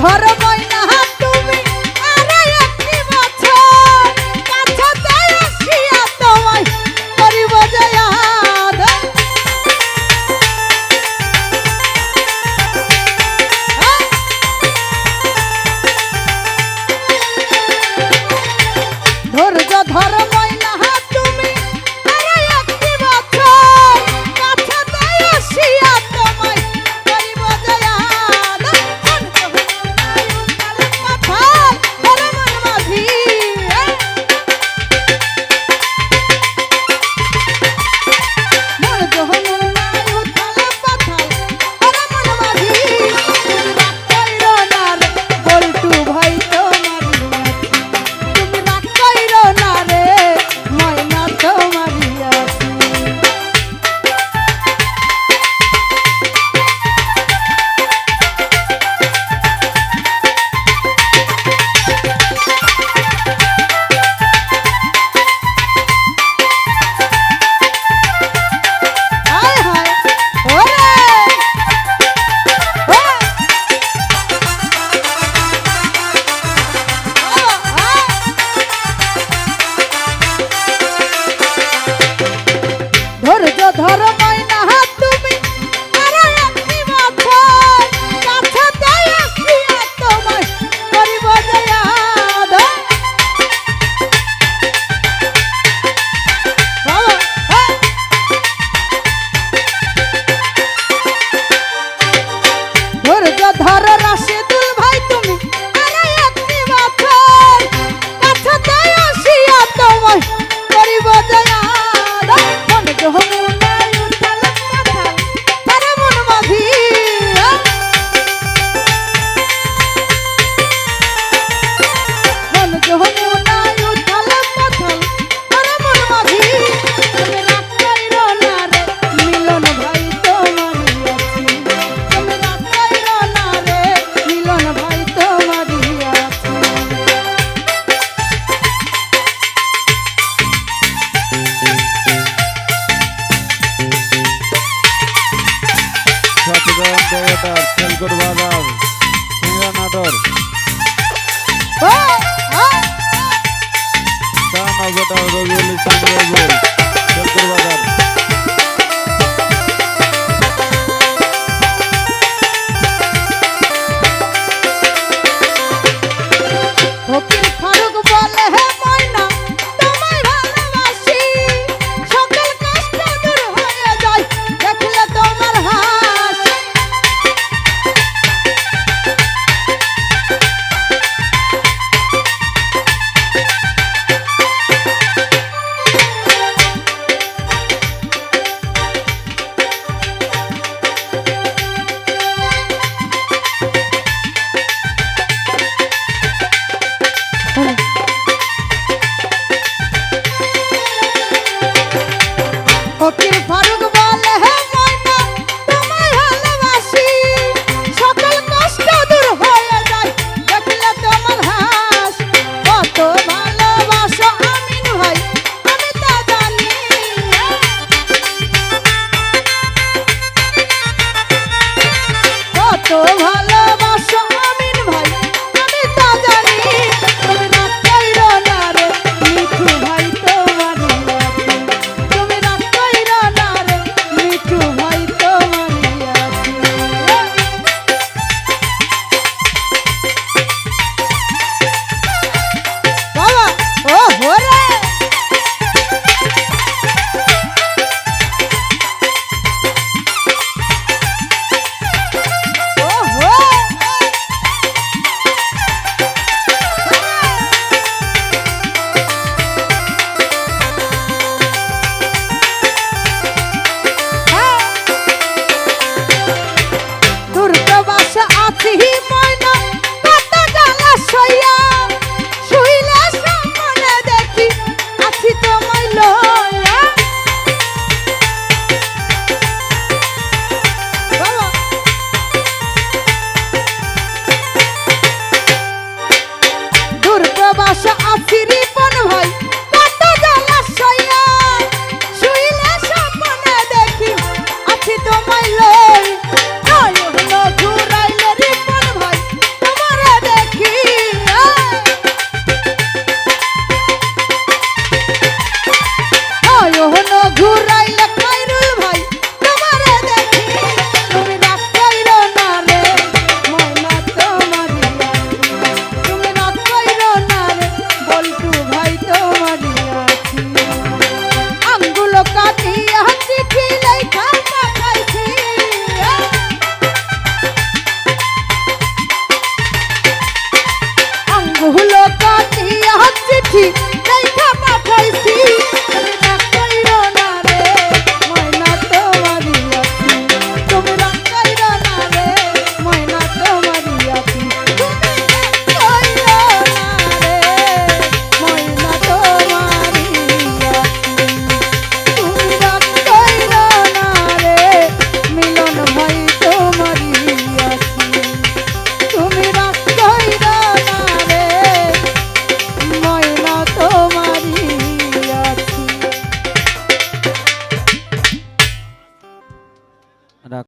ধর ময়না তুমি আরে একটি বছর কাছাতে আসিয়া তোমায় করিব জয়াদ ধৈর্য ধর ময়না তুমি আরে একটি বছর কাছাতে আসিয়া তোমায় করিব জয়াদ ধর ময়না তুমি আরে একটি বছর কাছাতে আসিয়া তোমায় করিব জয়াদ ধৈর্য ধর রাশেদুল ভাই তুমি আরে একটি বছর কাছাতে আসিয়া তোমায় করিব জয়াদ মন যমুনায় উথাল পাথাল তারে মন মাঝি মন যমুনায় উথাল পাথাল তারে মন মাঝি তুমি রাগ কইরো না রে মিলন ভাই তোমারই আছি তুমি রাগ কইরো না রে মিলন ভাই তোমারই আছি সত্যগঞ্জ দেবতার খেলকুর বাজার সিংহানাদর শাহ নজরুল ইসলাম খেলকুর বাজার।